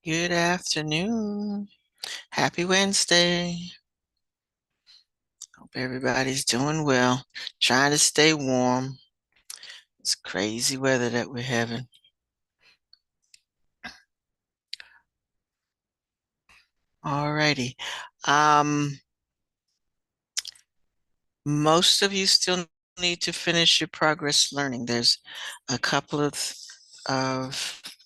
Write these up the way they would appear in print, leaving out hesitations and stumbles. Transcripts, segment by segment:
Good afternoon. Happy Wednesday. Hope everybody's doing well. Trying to stay warm. It's crazy weather that we're having. Alrighty. Um, most of you still need to finish your progress learning. There's a couple of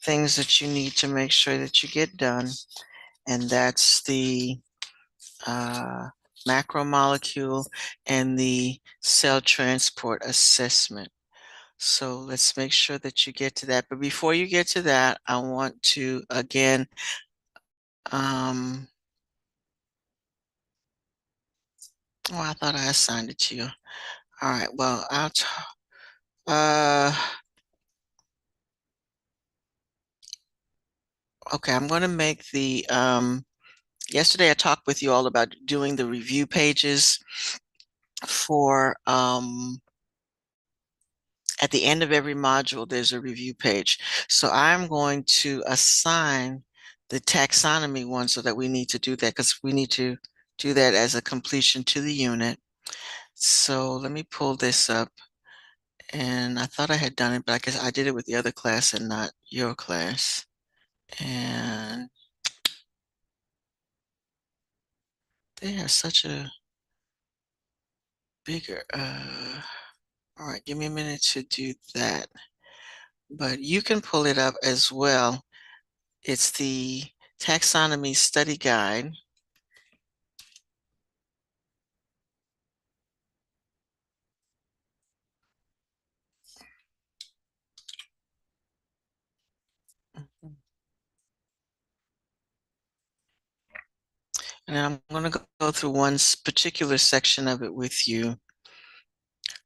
things that you need to make sure that you get done, and that's the uh, macromolecule and the cell transport assessment. So let's make sure that you get to that. But before you get to that, I want to again, um, oh, I thought I assigned it to you. All right, well, uh, okay, I'm going to make yesterday I talked with you all about doing the review pages for, at the end of every module, there's a review page. So I'm going to assign the taxonomy one so that we need to do that because we need to do that as a completion to the unit. So let me pull this up. And I thought I had done it, but I guess I did it with the other class and not your class. And they have such a bigger, all right, give me a minute to do that. But you can pull it up as well. It's the Taxonomy Study Guide. And then I'm going to go through one particular section of it with you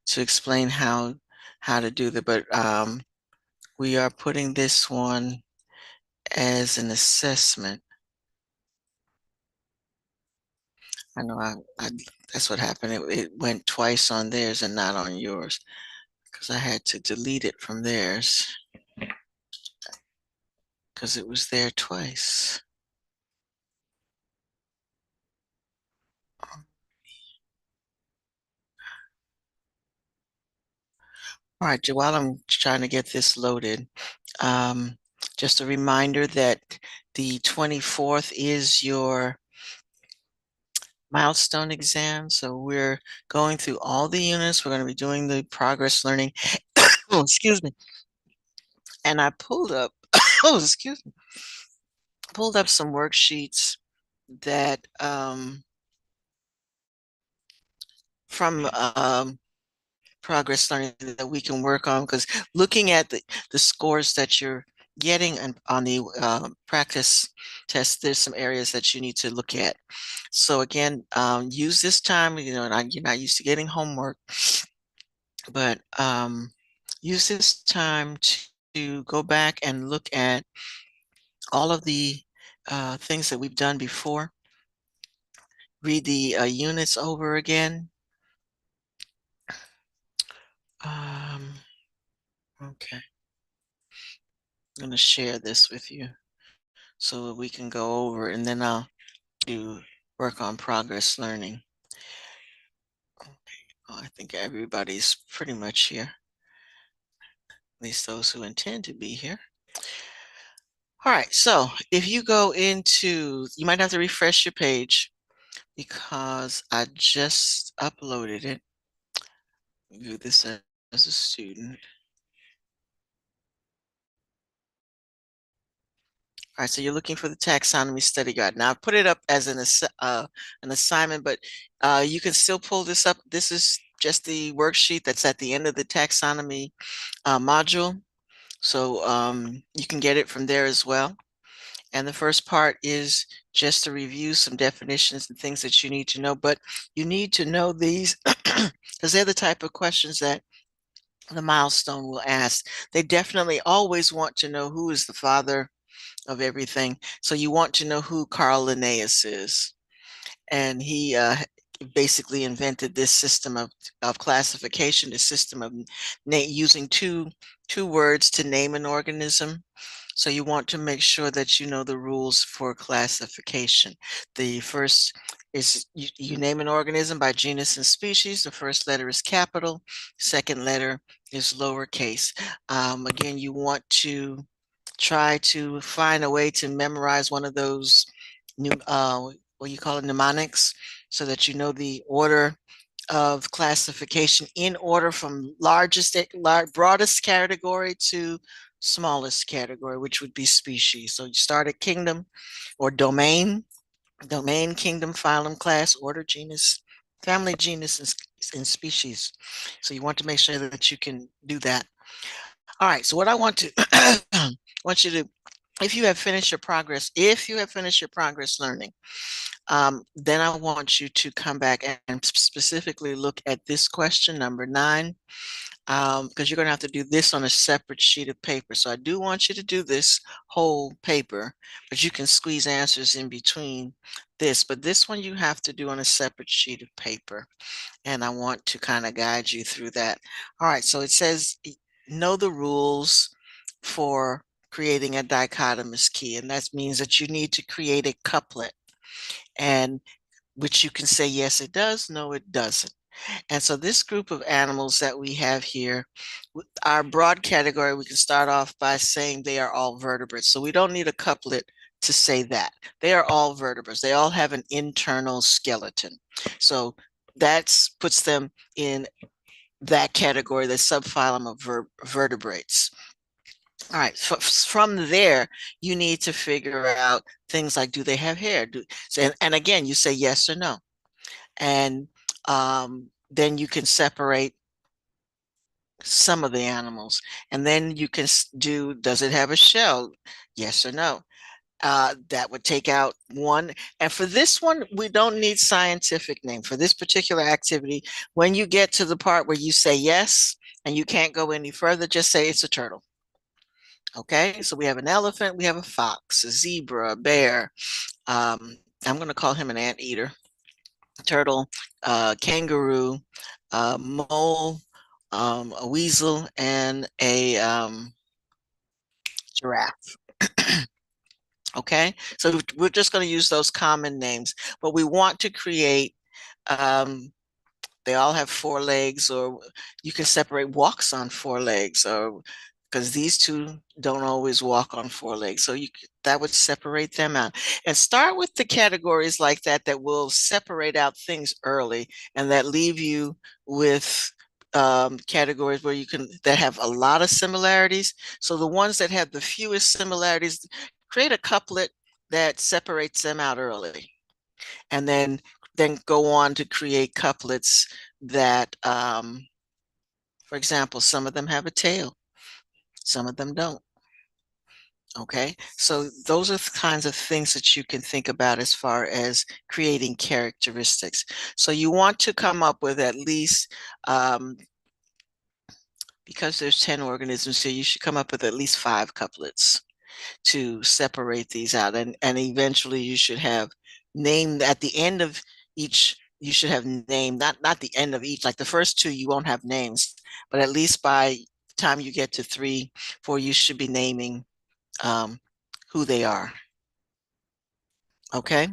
to explain how to do that. But we are putting this one as an assessment. I know that's what happened. It went twice on theirs and not on yours because I had to delete it from theirs because it was there twice. All right, while I'm trying to get this loaded, um, just a reminder that the 24th is your milestone exam. So we're going through all the units. We're going to be doing the progress learning. Oh, excuse me. And I pulled up, oh, excuse me, pulled up some worksheets that from progress learning that we can work on because looking at the scores that you're getting on the practice test, there's some areas that you need to look at. So again, use this time, you're not used to getting homework, but use this time to go back and look at all of the things that we've done before. Read the units over again. Um, okay, I'm going to share this with you so that we can go over, and then I'll do work on progress learning. Okay. Oh, I think everybody's pretty much here, at least those who intend to be here. All right, so if you go into, you might have to refresh your page because I just uploaded it. View this as a student. All right, so you're looking for the taxonomy study guide. Now I put it up as an assignment, but you can still pull this up. This is just the worksheet that's at the end of the taxonomy module. So you can get it from there as well. And the first part is just to review some definitions and things that you need to know, but you need to know these because they're the type of questions that the milestone will ask. They definitely always want to know who is the father of everything. So you want to know who Carl Linnaeus is. And he basically invented this system of classification, the system of using two words to name an organism. So you want to make sure that you know the rules for classification. The first is you name an organism by genus and species. The first letter is capital, second letter is lowercase. Again, you want to try to find a way to memorize one of those new what you call it, mnemonics, so that you know the order of classification in order from broadest category to smallest category, which would be species. So you start at kingdom or domain, kingdom, phylum, class, order, genus, family, genus, and species. So you want to make sure that you can do that. All right, so what I want to want you to, if you have finished your progress learning, then I want you to come back and specifically look at this question number 9, because you're going to have to do this on a separate sheet of paper. So I do want you to do this whole paper, but you can squeeze answers in between this. But this one you have to do on a separate sheet of paper. And I want to kind of guide you through that. All right, so it says, know the rules for creating a dichotomous key. And that means that you need to create a couplet, and which you can say, yes, it does, no, it doesn't. And so this group of animals that we have here, our broad category, we can start off by saying they are all vertebrates. So we don't need a couplet to say that. They are all vertebrates. They all have an internal skeleton. So that puts them in that category, the subphylum of vertebrates. All right, so from there, you need to figure out things like, do they have hair? And again, you say yes or no. And then you can separate some of the animals. And then you can do, does it have a shell? Yes or no. That would take out one. And for this one, we don't need scientific name. For this particular activity, when you get to the part where you say yes and you can't go any further, just say it's a turtle. Okay, so we have an elephant, we have a fox, a zebra, a bear. I'm going to call him an anteater, turtle, kangaroo, mole, a weasel, and a giraffe. Okay, so we're just going to use those common names, but we want to create, they all have 4 legs, or you can separate walks on 4 legs, or because these two don't always walk on 4 legs. So that would separate them out. And start with the categories like that that will separate out things early and that leave you with categories where that have a lot of similarities. So the ones that have the fewest similarities, create a couplet that separates them out early. And then go on to create couplets that, for example, some of them have a tail, some of them don't. Okay, so those are the kinds of things that you can think about as far as creating characteristics. So you want to come up with at least, because there's 10 organisms here, you should come up with at least 5 couplets to separate these out. And eventually you should have named at the end of each, you should have named, not the end of each, like the first 2, you won't have names, but at least by the time you get to 3, 4, you should be naming who they are. Okay.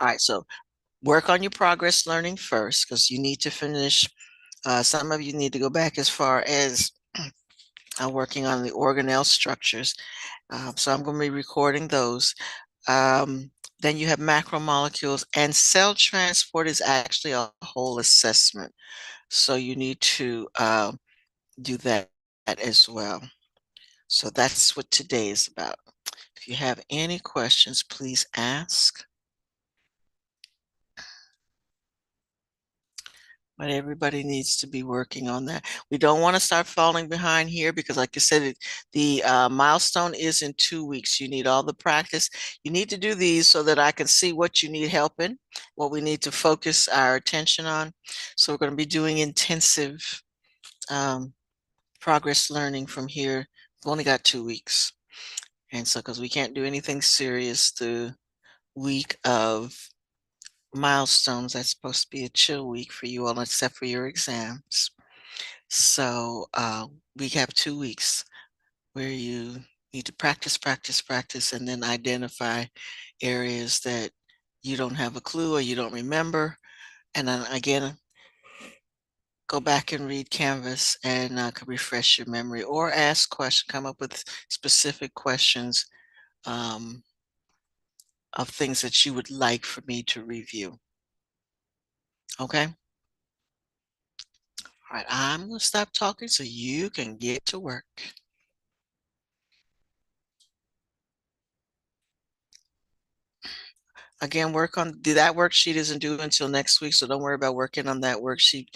All right. So work on your progress learning first, because you need to finish. Some of you need to go back as far as working on the organelle structures. So I'm going to be recording those. Then you have macromolecules, and cell transport is actually a whole assessment. So you need to do that as well. So that's what today is about. If you have any questions, please ask. But everybody needs to be working on that. We don't want to start falling behind here because, like I said, the milestone is in 2 weeks. You need all the practice. You need to do these so that I can see what you need help in, what we need to focus our attention on. So we're going to be doing intensive progress learning from here. We've only got 2 weeks. And so, because we can't do anything serious the week of milestones, that's supposed to be a chill week for you all, except for your exams. So we have 2 weeks where you need to practice, practice, practice, and then identify areas that you don't have a clue or you don't remember. And then again, go back and read Canvas and could refresh your memory or ask questions, come up with specific questions um, of things that you would like for me to review. Okay? All right, I'm going to stop talking so you can get to work. Again, that worksheet isn't due until next week, so don't worry about working on that worksheet.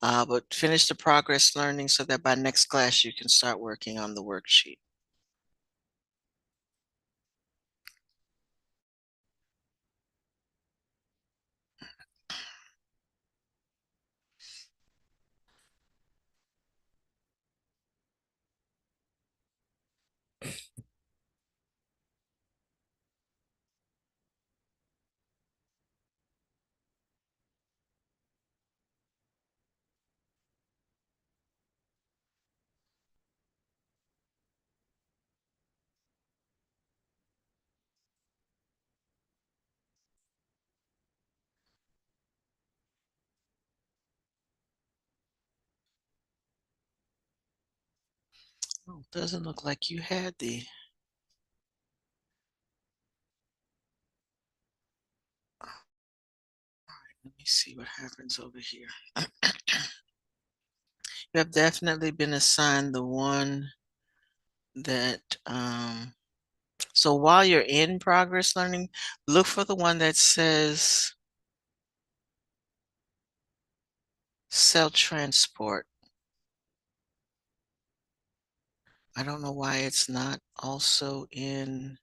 But finish the progress learning so that by next class you can start working on the worksheet. Oh, doesn't look like you had the. Let me see what happens over here. You have definitely been assigned the one that, so while you're in progress learning, look for the one that says cell transport. I don't know why it's not also in.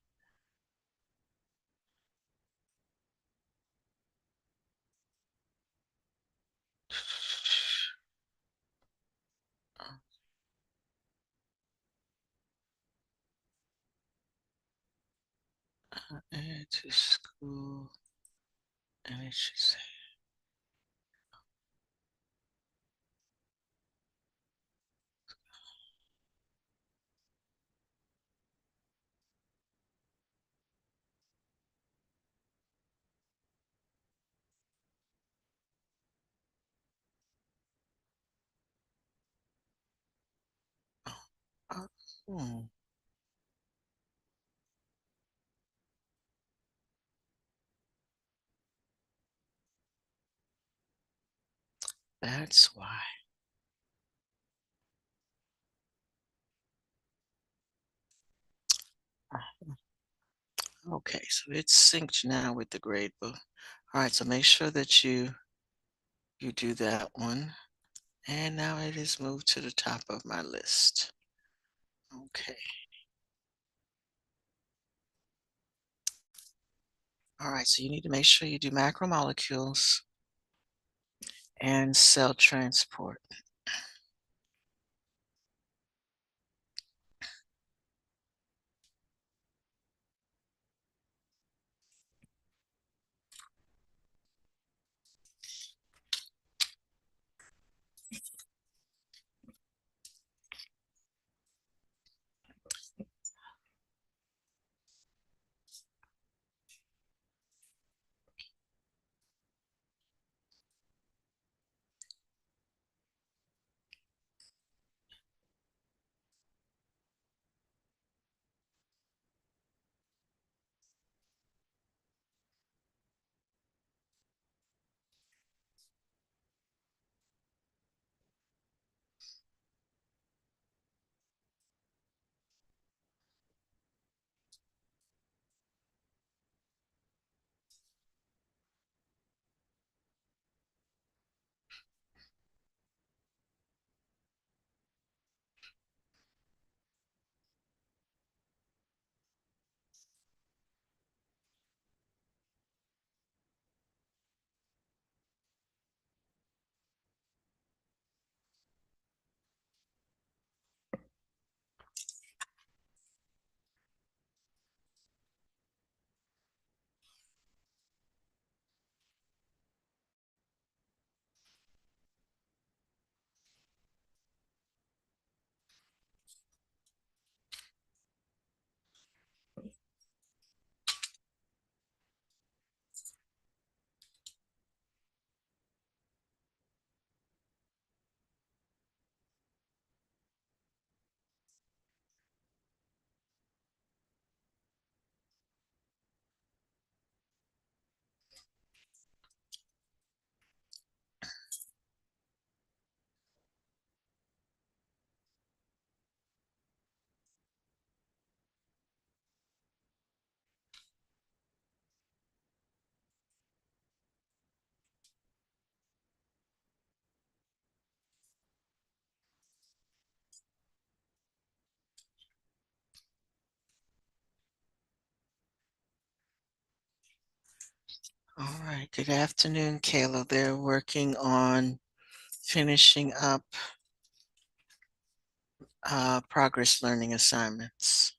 Add to school, and it should say. Oh, that's why. Okay, so it's synced now with the grade book. All right, so make sure that you do that one. And now it is moved to the top of my list. Okay. All right, so you need to make sure you do macromolecules and cell transport. All right. Good afternoon, Kayla. They're working on finishing up progress learning assignments.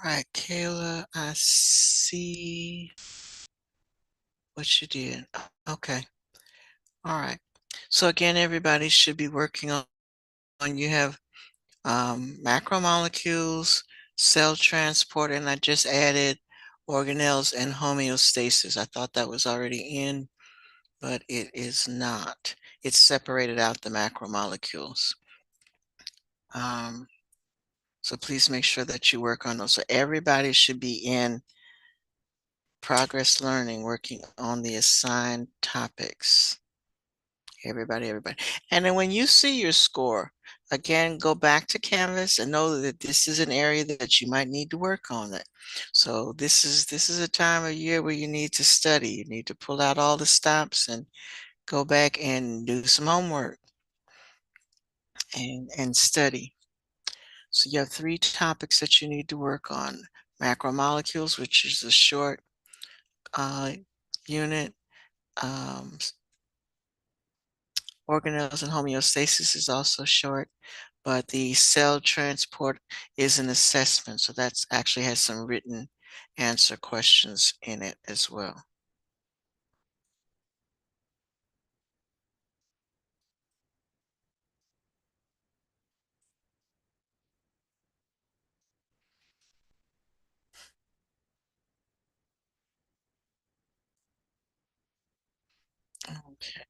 right, Kayla, I see what you did. Okay. All right. So again, everybody should be working on you have macromolecules, cell transport, and I just added organelles and homeostasis. I thought that was already in, but it is not. It's separated out the macromolecules. Um, so please make sure that you work on those. So everybody should be in progress learning, working on the assigned topics. Everybody. And then when you see your score, again, go back to Canvas and know that this is an area that you might need to work on it. So this is a time of year where you need to study. You need to pull out all the stops and go back and do some homework and study. So you have three topics that you need to work on. Macromolecules, which is a short uh, unit. Um, Organelles and homeostasis is also short, but the cell transport is an assessment. So that's actually has some written answer questions in it as well. Okay.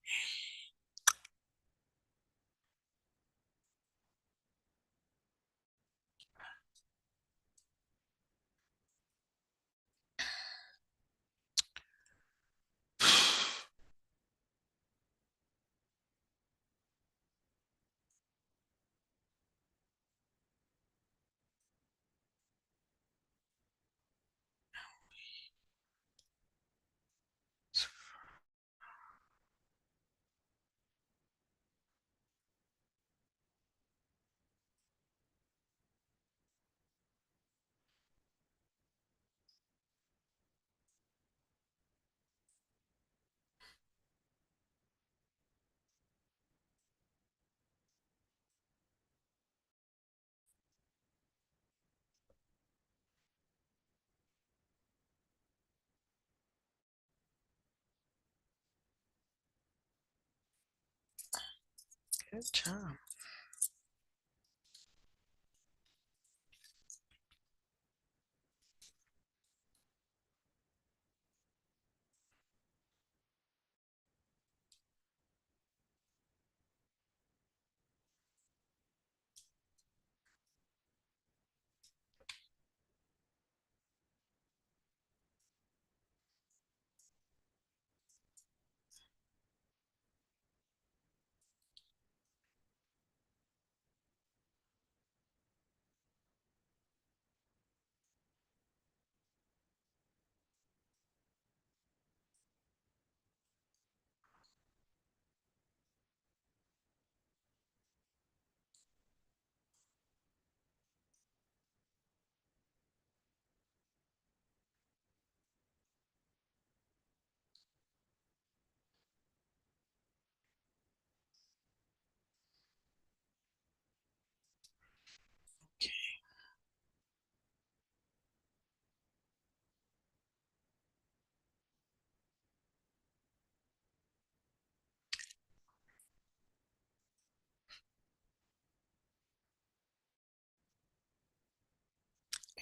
Good job.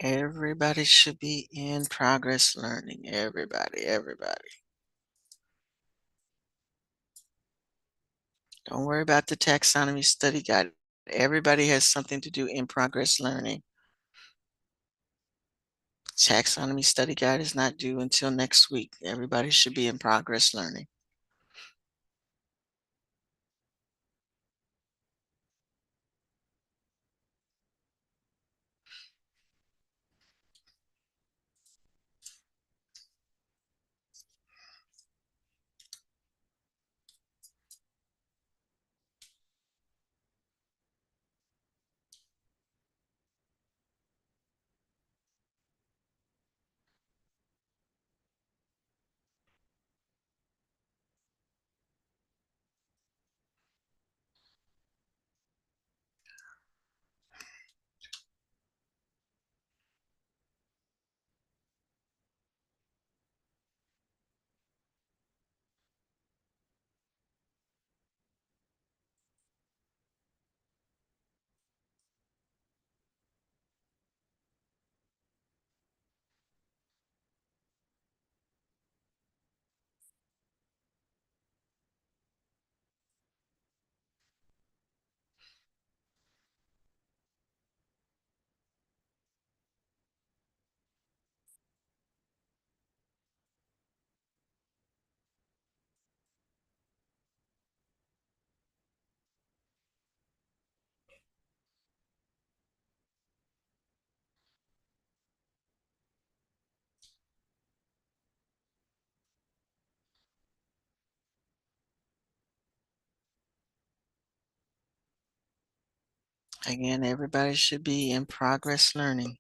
Everybody should be in progress learning. Everybody. Don't worry about the taxonomy study guide. Everybody has something to do in progress learning. Taxonomy study guide is not due until next week. Everybody should be in progress learning. Again, everybody should be in progress learning.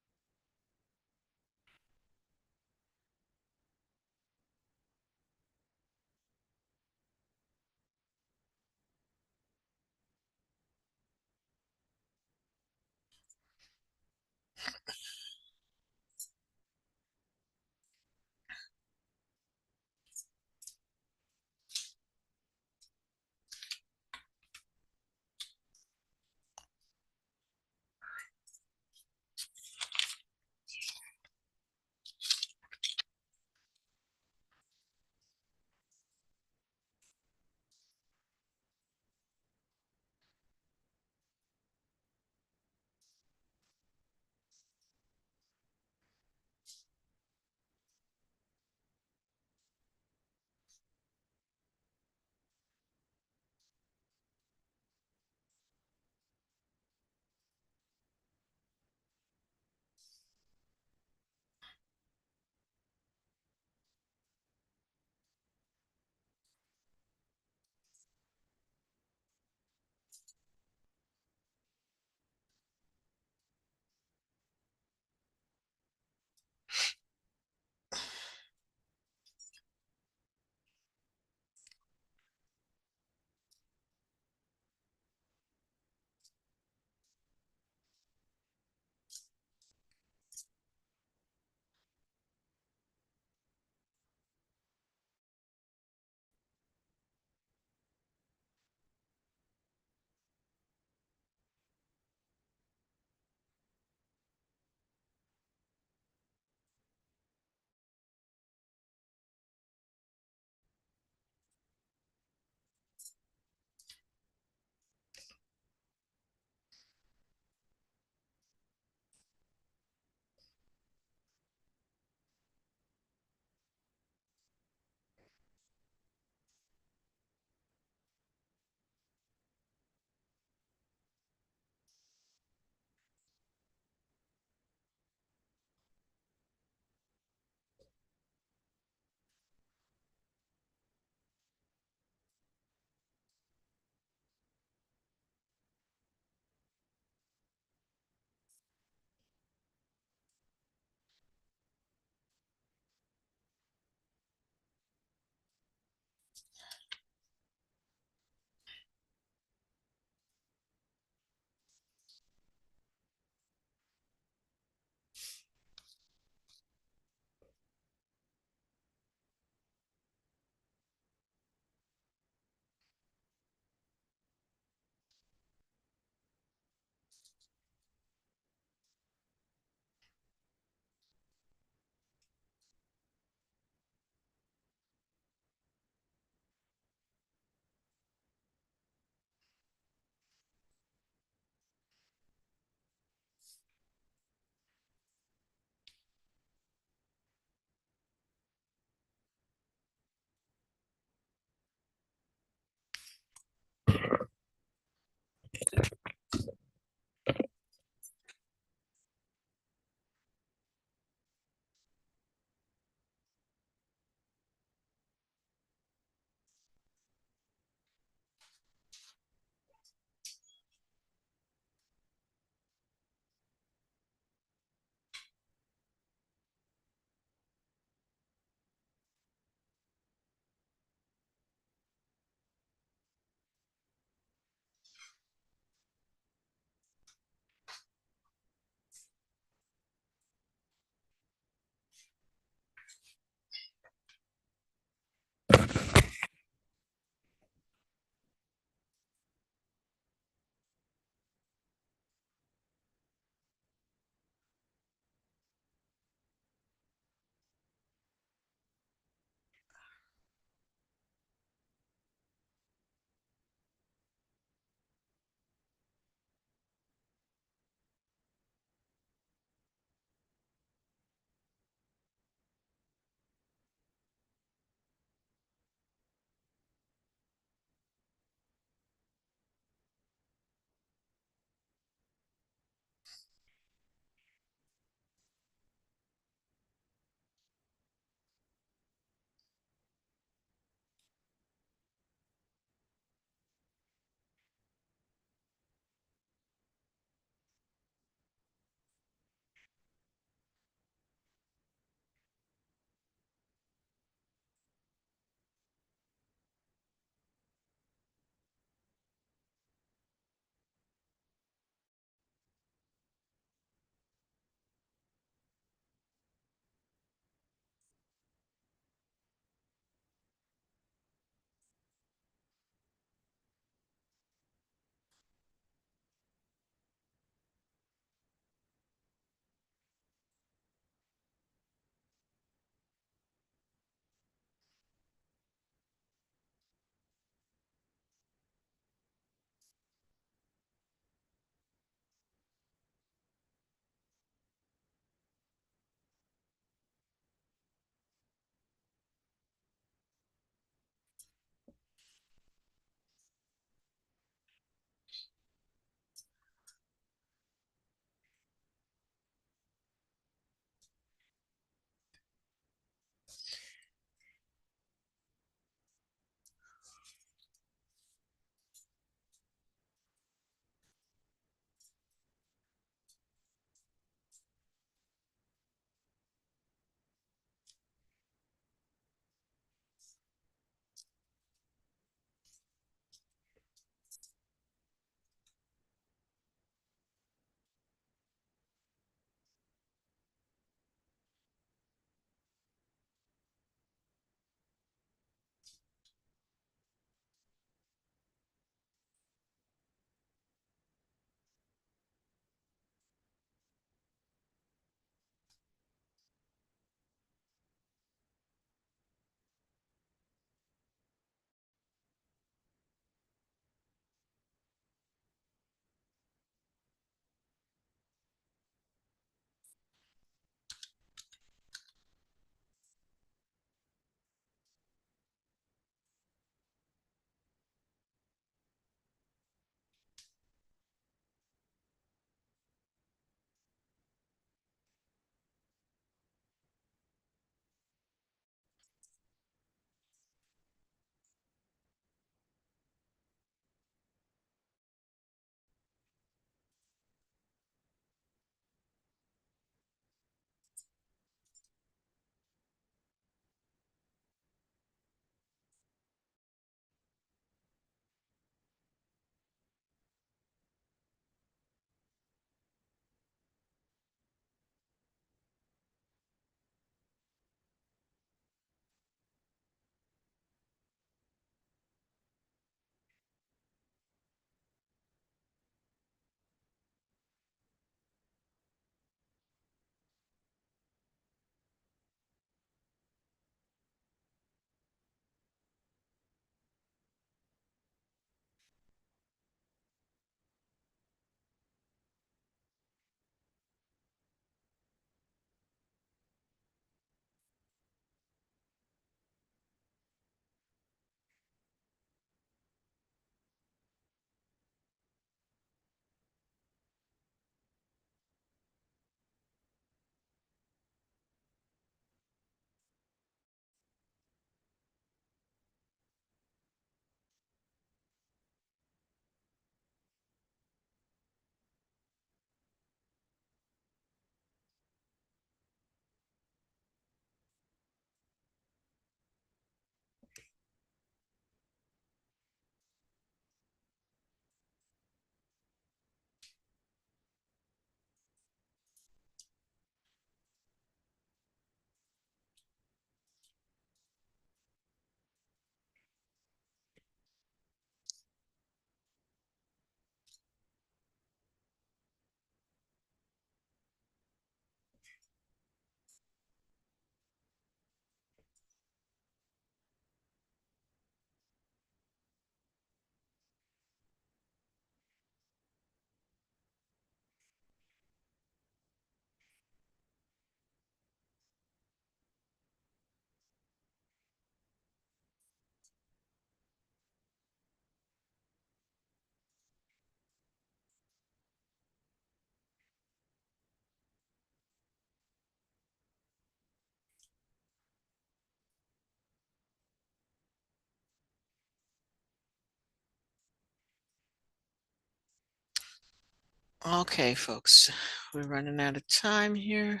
Okay, folks, we're running out of time here.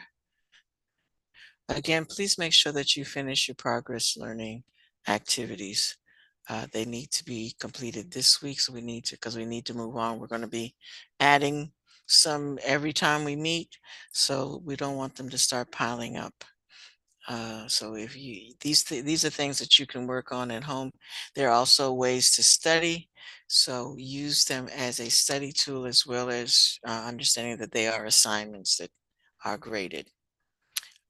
Again, please make sure that you finish your progress learning activities. They need to be completed this week, so because we need to move on. We're going to be adding some every time we meet, so we don't want them to start piling up. So if you these are things that you can work on at home. There are also ways to study, so use them as a study tool as well as understanding that they are assignments that are graded.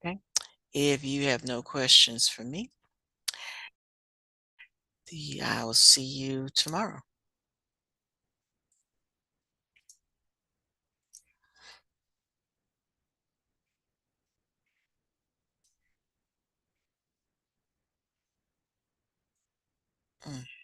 Okay. If you have no questions for me, I will see you tomorrow. Mm.